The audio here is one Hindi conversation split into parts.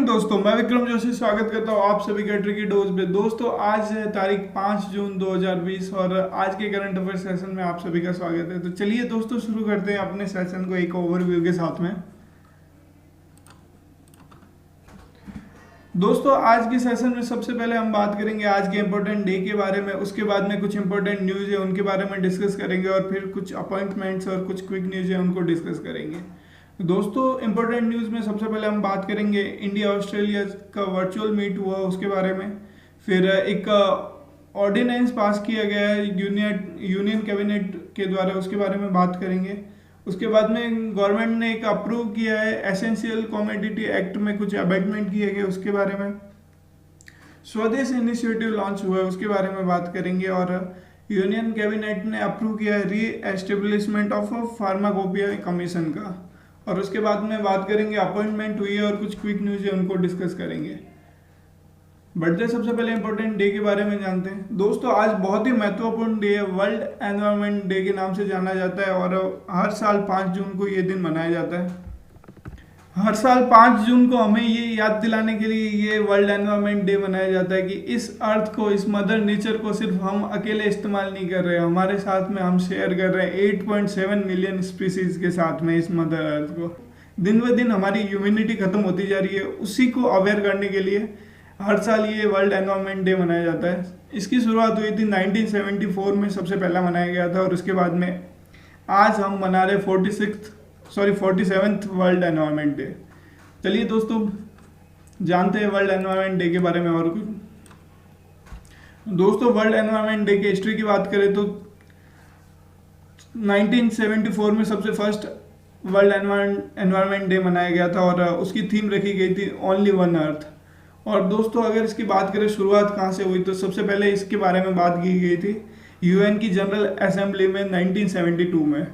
दोस्तों, मैं विक्रम जोशी स्वागत करता हूँ आप सभी का ट्रिकी डोज पे। दोस्तों, आज है तारीख 5 जून 2020 और आज के करंट अफेयर सेशन में आप सभी का स्वागत है। तो चलिए दोस्तों, शुरू करते हैं अपने सेशन को एक ओवरव्यू के साथ में। दोस्तों, आज के सेशन में सबसे पहले हम बात करेंगे आज के इंपॉर्टेंट डे के बारे में। उसके बाद में कुछ इंपॉर्टेंट न्यूज़ है उनके बारे में डिस्कस करेंगे और फिर कुछ अपॉइंटमेंट्स और कुछ क्विक न्यूज़ है उनको डिस्कस करेंगे। दोस्तों, इंपॉर्टेंट न्यूज़ में सबसे पहले हम बात करेंगे इंडिया ऑस्ट्रेलिया का वर्चुअल मीट हुआ उसके बारे में। फिर एक ऑर्डिनेंस पास किया गया है यूनियन कैबिनेट के द्वारा, उसके बारे में बात करेंगे। उसके बाद में गवर्नमेंट ने एक अप्रूव किया है एसेंशियल कमोडिटी एक्ट में कुछ अमेंडमेंट किए गए, उसके बारे में। स्वदेश इनिशिएटिव लॉन्च हुआ है, उसके बारे में बात करेंगे। और यूनियन कैबिनेट ने अप्रूव किया है री एस्टेब्लिशमेंट ऑफ फार्माकोपिया कमीशन का। और उसके बाद में बात करेंगे अपॉइंटमेंट हुई है और कुछ क्विक न्यूज़ है उनको डिस्कस करेंगे। बढ़ते सबसे पहले इंपॉर्टेंट डे के बारे में जानते हैं। दोस्तों, आज बहुत ही महत्वपूर्ण डे है, वर्ल्ड एनवायरनमेंट डे के नाम से जाना जाता है और हर साल 5 जून को ये दिन मनाया जाता है। हर साल 5 जून को हमें ये याद दिलाने के लिए ये वर्ल्ड एनवायरनमेंट डे मनाया जाता है कि इस अर्थ को, इस मदर नेचर को सिर्फ हम अकेले इस्तेमाल नहीं कर रहे हैं, हमारे साथ में हम शेयर कर रहे हैं 8.7 मिलियन स्पीसीज के साथ में इस मदर अर्थ को। दिन ब दिन हमारी ह्यूमैनिटी खत्म होती जा रही है, उसी को अवेयर करने के लिए हर साल ये वर्ल्ड एनवायरनमेंट डे मनाया जाता है। इसकी शुरुआत हुई थी 1974 में, सबसे पहला मनाया गया था। और उसके बाद में आज हम मना रहे 47th वर्ल्ड एनवायरनमेंट डे। चलिए दोस्तों, जानते हैं वर्ल्ड एनवायरनमेंट डे के बारे में और कुछ। दोस्तों, वर्ल्ड एनवायरनमेंट डे की हिस्ट्री की बात करें तो 1974 में सबसे फर्स्ट वर्ल्ड एनवायरनमेंट डे मनाया गया था और उसकी थीम रखी गई थी ओनली वन अर्थ। और दोस्तों, अगर इसकी बात करें शुरुआत कहाँ से हुई तो सबसे पहले इसके बारे में बात की गई थी यूएन की जनरल असेंबली में 1972 में।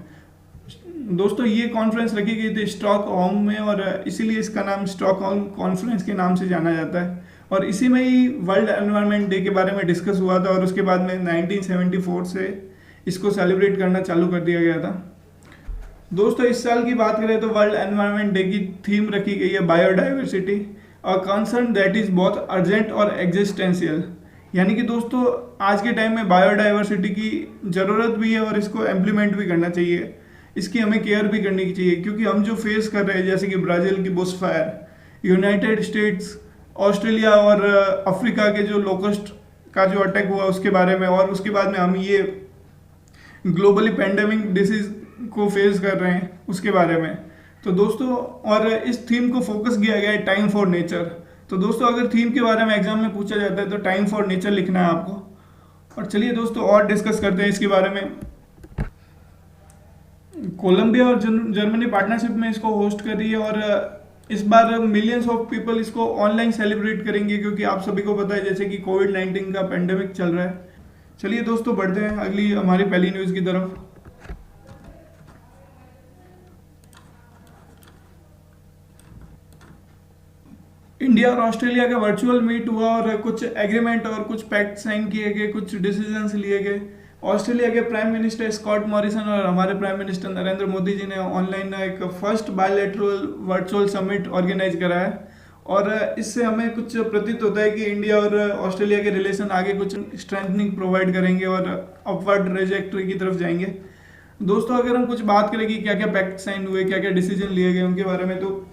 दोस्तों, ये कॉन्फ्रेंस रखी गई थी स्टॉकहोम में और इसीलिए इसका नाम स्टॉकहोम कॉन्फ्रेंस के नाम से जाना जाता है। और इसी में ही वर्ल्ड एनवायरनमेंट डे के बारे में डिस्कस हुआ था और उसके बाद में 1974 से इसको सेलिब्रेट करना चालू कर दिया गया था। दोस्तों, इस साल की बात करें तो वर्ल्ड एनवायरनमेंट डे की थीम रखी गई है biodiversity, a concern that is बहुत अर्जेंट और एग्जिस्टेंशियल। यानी कि दोस्तों, आज के टाइम में बायोडाइवर्सिटी की ज़रूरत भी है और इसको इम्प्लीमेंट भी करना चाहिए, इसकी हमें केयर भी करनी चाहिए। क्योंकि हम जो फेस कर रहे हैं, जैसे कि ब्राज़ील की Bush fire, United states, Australia और अफ्रीका के जो लोकस्ट का जो अटैक हुआ उसके बारे में, और उसके बाद में हम ये ग्लोबली पैंडेमिक डिसीज को फेस कर रहे हैं उसके बारे में। तो दोस्तों, और इस थीम को फोकस किया गया है टाइम फॉर नेचर। तो दोस्तों, अगर थीम के बारे में एग्जाम में पूछा जाता है तो टाइम फॉर नेचर लिखना है आपको। और चलिए दोस्तों, और डिस्कस करते हैं इसके बारे में। कोलंबिया और जर्मनी पार्टनरशिप में इसको होस्ट कर रही है और इस बार मिलियंस ऑफ पीपल इसको ऑनलाइन सेलिब्रेट करेंगे, क्योंकि आप सभी को पता है जैसे कि कोविड-19 का पेंडेमिक चल रहा है। चलिए दोस्तों, बढ़ते हैं अगली हमारी पहली न्यूज़ की तरफ। इंडिया और ऑस्ट्रेलिया का वर्चुअल मीट हुआ और कुछ एग्रीमेंट और कुछ पैक्ट साइन किए गए, कुछ डिसीजंस लिए गए। ऑस्ट्रेलिया के प्राइम मिनिस्टर स्कॉट मॉरिसन और हमारे प्राइम मिनिस्टर नरेंद्र मोदी जी ने ऑनलाइन एक first bilateral virtual summit organize करा है। और इससे हमें कुछ प्रतीत होता है कि इंडिया और ऑस्ट्रेलिया के रिलेशन आगे कुछ स्ट्रेंथनिंग प्रोवाइड करेंगे और अपवर्ड ट्रेजेक्टरी की तरफ जाएंगे। दोस्तों, अगर हम कुछ बात करें कि क्या क्या पैक्ट साइन हुए, क्या क्या डिसीजन लिए गए उनके बारे में, तो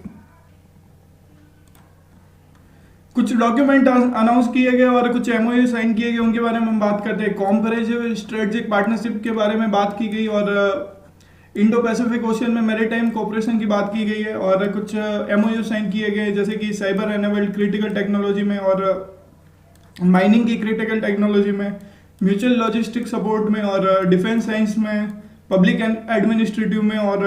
कुछ डॉक्यूमेंट अनाउंस किए गए और कुछ एमओयू साइन किए गए, उनके बारे में हम बात करते हैं। कॉम्परेटिव स्ट्रेटेजिक पार्टनरशिप के बारे में बात की गई और इंडो पैसिफिक ओशियन में मैरीटाइम कोऑपरेशन की बात की गई है। और कुछ एमओयू साइन किए गए जैसे कि साइबर एनेबल्ड क्रिटिकल टेक्नोलॉजी में और माइनिंग की क्रिटिकल टेक्नोलॉजी में, म्यूचुअल लॉजिस्टिक सपोर्ट में और डिफेंस साइंस में, पब्लिक एडमिनिस्ट्रेटिव में और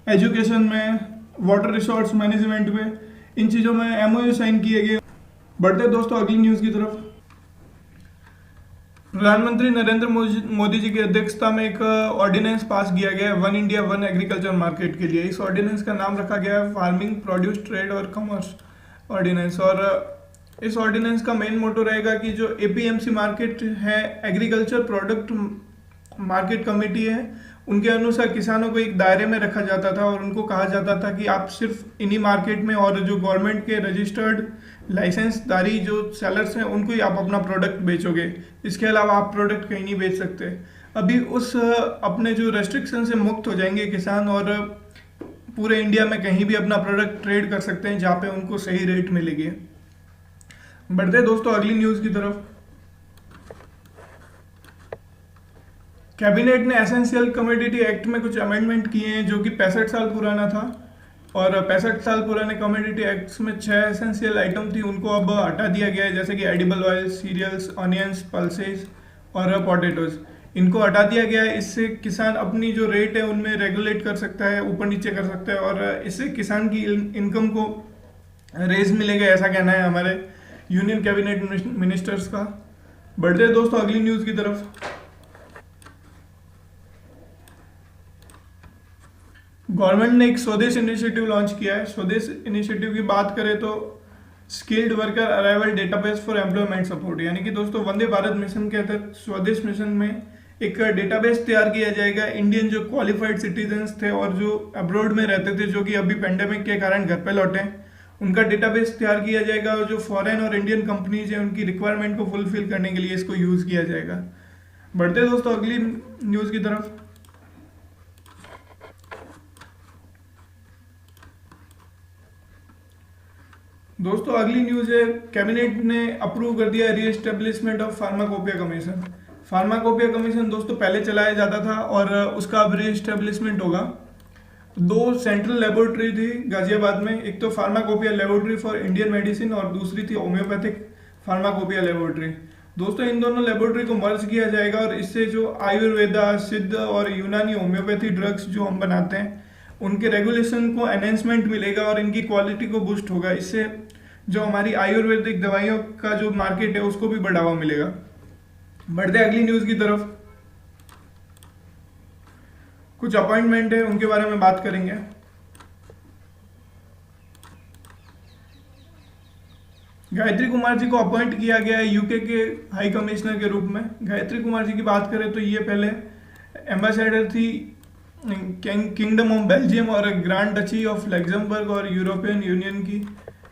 एजुकेशन में, वाटर रिसोर्स मैनेजमेंट में, इन चीज़ों में एमओयू साइन किए गए। बढ़ते दोस्तों अगली न्यूज़ की तरफ। प्रधानमंत्री नरेंद्र मोदी जी की अध्यक्षता में एक ऑर्डिनेंस पास किया गया है one India one agriculture market के लिए। इस ऑर्डिनेंस का नाम रखा गया है फार्मिंग प्रोड्यूस ट्रेड और कॉमर्स ऑर्डिनेंस। और इस ऑर्डिनेंस का मेन मोटो रहेगा कि जो एपीएमसी मार्केट है, एग्रीकल्चर प्रोडक्ट मार्केट कमेटी है, उनके अनुसार किसानों को एक दायरे में रखा जाता था और उनको कहा जाता था कि आप सिर्फ इन्हीं मार्केट में और जो गवर्नमेंट के रजिस्टर्ड लाइसेंसदारी जो सेलर्स हैं उनको ही आप अपना प्रोडक्ट बेचोगे, इसके अलावा आप प्रोडक्ट कहीं नहीं बेच सकते। अभी उस अपने जो रेस्ट्रिक्शन से मुक्त हो जाएंगे किसान और पूरे इंडिया में कहीं भी अपना प्रोडक्ट ट्रेड कर सकते हैं जहाँ पे उनको सही रेट मिलेगी। बढ़ते हैं दोस्तों अगली न्यूज़ की तरफ। कैबिनेट ने एसेंशियल कमोडिटी एक्ट में कुछ अमेंडमेंट किए हैं जो कि 65 साल पुराना था, और 65 साल पुराने कमोडिटी एक्ट्स में 6 एसेंशियल आइटम थी, उनको अब हटा दिया गया है, जैसे कि edible oil, cereals, onions, pulses और पोटैटोज, इनको हटा दिया गया है। इससे किसान अपनी जो रेट है उनमें रेगुलेट कर सकता है, ऊपर नीचे कर सकता है, और इससे किसान की इनकम को रेज मिलेगा, ऐसा कहना है हमारे यूनियन कैबिनेट मिनिस्टर्स का। बढ़ते हैं दोस्तों अगली न्यूज़ की तरफ। गवर्नमेंट ने एक स्वदेश इनिशिएटिव लॉन्च किया है। स्वदेश इनिशिएटिव की बात करें तो skilled worker arrival database for employment support, यानी कि दोस्तों वंदे भारत मिशन के तहत स्वदेश मिशन में एक डेटाबेस तैयार किया जाएगा। इंडियन जो क्वालिफाइड सिटीजन्स थे और जो अब्रॉड में रहते थे, जो कि अभी पेंडेमिक के कारण घर पे लौटे, उनका डेटाबेस तैयार किया जाएगा और जो फॉरेन और इंडियन कंपनीज हैं उनकी रिक्वायरमेंट को फुलफिल करने के लिए इसको यूज़ किया जाएगा। बढ़ते दोस्तों अगली न्यूज़ की तरफ। दोस्तों अगली न्यूज़ है, कैबिनेट ने अप्रूव कर दिया reestablishment of pharmacopoeia commission. Pharmacopoeia commission दोस्तों पहले चलाया जाता था और उसका अब रीएस्टेब्लिशमेंट होगा। 2 सेंट्रल लेबोरेटरी थी गाजियाबाद में, एक तो pharmacopoeia laboratory for Indian medicine और दूसरी थी होम्योपैथिक फार्माकोपिया लेबोरेटरी। दोस्तों इन दोनों लेबोरेटरी को मर्ज किया जाएगा और इससे जो आयुर्वेदा, सिद्ध और यूनानी होम्योपैथी ड्रग्स जो हम बनाते हैं उनके रेगुलेशन को एनहेंसमेंट मिलेगा और इनकी क्वालिटी को बूस्ट होगा। इससे जो हमारी आयुर्वेदिक दवाइयों का जो मार्केट है उसको भी बढ़ावा मिलेगा। बढ़ते अगली न्यूज़ की तरफ। कुछ अपॉइंटमेंट है उनके बारे में बात करेंगे। गायत्री कुमार जी को अपॉइंट किया गया है यूके के हाई कमिश्नर के रूप में। गायत्री कुमार जी की बात करें तो ये पहले एम्बेसडर थी किंगडम ऑफ बेल्जियम और ग्रैंड डची ऑफ लग्जमबर्ग और यूरोपियन यूनियन की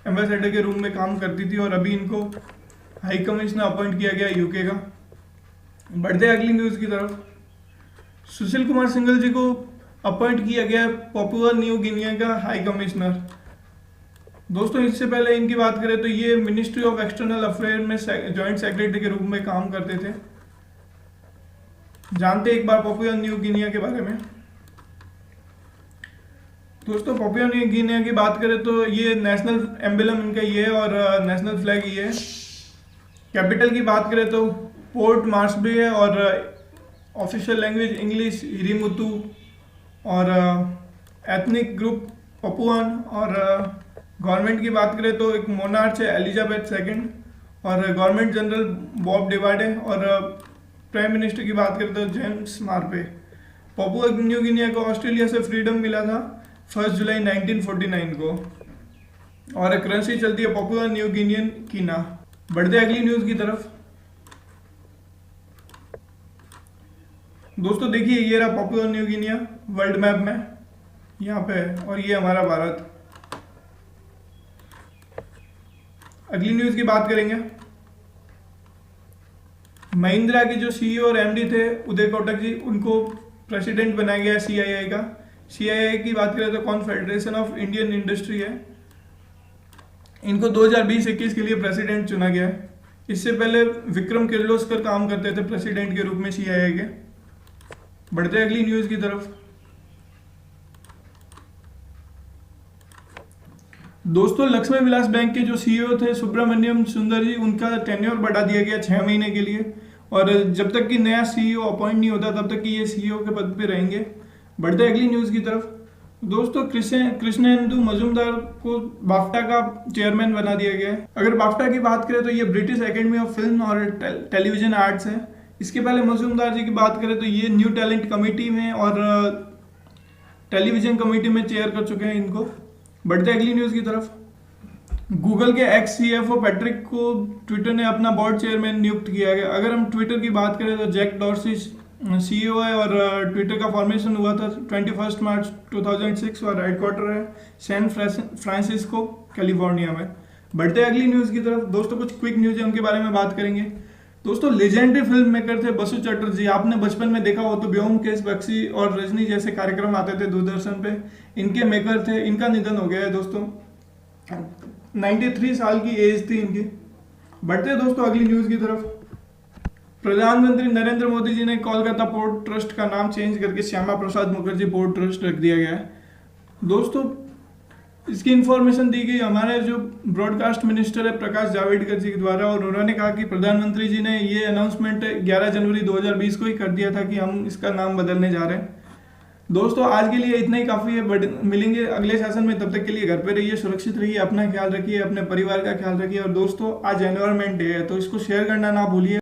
एम्बेसडर के रूप में काम करती थी, और अभी इनको हाई कमिश्नर अपॉइंट किया गया यूके का। बढ़ते अगली न्यूज़ की तरफ। सुशील कुमार सिंघल जी को अपॉइंट किया गया पापुआ न्यू गिनिया का हाई कमिश्नर। दोस्तों इससे पहले इनकी बात करें तो ये मिनिस्ट्री ऑफ एक्सटर्नल अफेयर में जॉइंट सेक्रेटरी के रूप में काम करते थे। जानते एक बार पापुआ न्यू गिनिया के बारे में। दोस्तों पापुआ न्यू गिनिया की बात करें तो ये नेशनल एम्बलम इनका ये है और नेशनल फ्लैग ये है। कैपिटल की बात करें तो पोर्ट मार्सबी है और ऑफिशियल लैंग्वेज इंग्लिश, हिरीमुतु, और एथनिक ग्रुप पपुआन, और गवर्नमेंट की बात करें तो एक मोनार्च है एलिजाबेथ सेकंड, और गवर्नमेंट जनरल बॉब डिवाडे, और प्राइम मिनिस्टर की बात करें तो जेम्स मार्पे। पापुआ न्यू गिनिया को ऑस्ट्रेलिया से फ्रीडम मिला था 1 जुलाई 1949 को, और करेंसी चलती है पापुआ न्यू गिनियन कीना। बढ़ते अगली न्यूज़ की तरफ। दोस्तों देखिए ये रहा Papua new Guinea world map में यहाँ पे है, और ये हमारा भारत। अगली न्यूज़ की बात करेंगे। महिंद्रा के जो सीईओ और एमडी थे उदय कोटक जी, उनको प्रेसिडेंट बनाया गया है सीआईआई का। सीआईआई की बात करें तो कॉन्फेडरेशन ऑफ इंडियन इंडस्ट्री है। इनको 2020-21 के लिए प्रेसिडेंट चुना गया है। इससे पहले विक्रम किर्लोस्कर काम करते थे प्रेसिडेंट के रूप में सीआईआई के। बढ़ते अगली न्यूज़ की तरफ। दोस्तों लक्ष्मी विलास बैंक के जो सीईओ थे सुब्रमण्यम सुंदर जी, उनका टेन्योर बढ़ा दिया गया 6 महीने के लिए, और जब तक कि नया सीईओ अपॉइंट नहीं होता तब तक कि ये सीईओ के पद पे रहेंगे। बढ़ते अगली न्यूज़ की तरफ। दोस्तों कृष्णेंदु मजूमदार को बाफ्टा का चेयरमैन बना दिया गया है। अगर बाफ्टा की बात करें तो ये ब्रिटिश एकेडमी ऑफ फिल्म और टेलीविजन आर्ट्स है। इसके पहले मजूमदार जी की बात करें तो ये न्यू टैलेंट कमेटी में और टेलीविजन कमेटी में चेयर कर चुके हैं इनको। बढ़ते अगली न्यूज़ की तरफ। गूगल के एक्स सीएफओ पैट्रिक को ट्विटर ने अपना बोर्ड चेयरमैन नियुक्त किया गया। अगर हम ट्विटर की बात करें तो जैक डॉर्सी CEO है और ट्विटर का फॉर्मेशन हुआ था 21 मार्च 2006 और हेडक्वार्टर है सैन फ्रांसिस्को कैलिफोर्निया में। बढ़ते अगली न्यूज़ की तरफ। दोस्तों कुछ क्विक न्यूज़ है उनके बारे में बात करेंगे। दोस्तों लेजेंडरी फिल्म मेकर थे बसु चटर्जी। आपने बचपन में देखा हो तो ब्योमकेश बख्शी और रजनी जैसे कार्यक्रम आते थे दूरदर्शन पे, इनके मेकर थे। इनका निधन हो गया है दोस्तों, 93 साल की एज थी इनकी। बढ़ते दोस्तों अगली न्यूज़ की तरफ। प्रधानमंत्री नरेंद्र मोदी जी ने कोलकाता पोर्ट ट्रस्ट का नाम चेंज करके श्यामा प्रसाद मुखर्जी पोर्ट ट्रस्ट रख दिया गया है। दोस्तों इसकी इन्फॉर्मेशन दी गई हमारे जो ब्रॉडकास्ट मिनिस्टर है प्रकाश जावड़ेकर जी के द्वारा, और उन्होंने कहा कि प्रधानमंत्री जी ने ये अनाउंसमेंट 11 जनवरी 2020 को ही कर दिया था कि हम इसका नाम बदलने जा रहे हैं। दोस्तों आज के लिए इतना ही काफ़ी है, बट मिलेंगे अगले सेशन में। तब तक के लिए घर पे रहिए, सुरक्षित रहिए, अपना ख्याल रखिए, अपने परिवार का ख्याल रखिए। और दोस्तों आज एनवायरनमेंट डे है तो इसको शेयर करना ना भूलिए।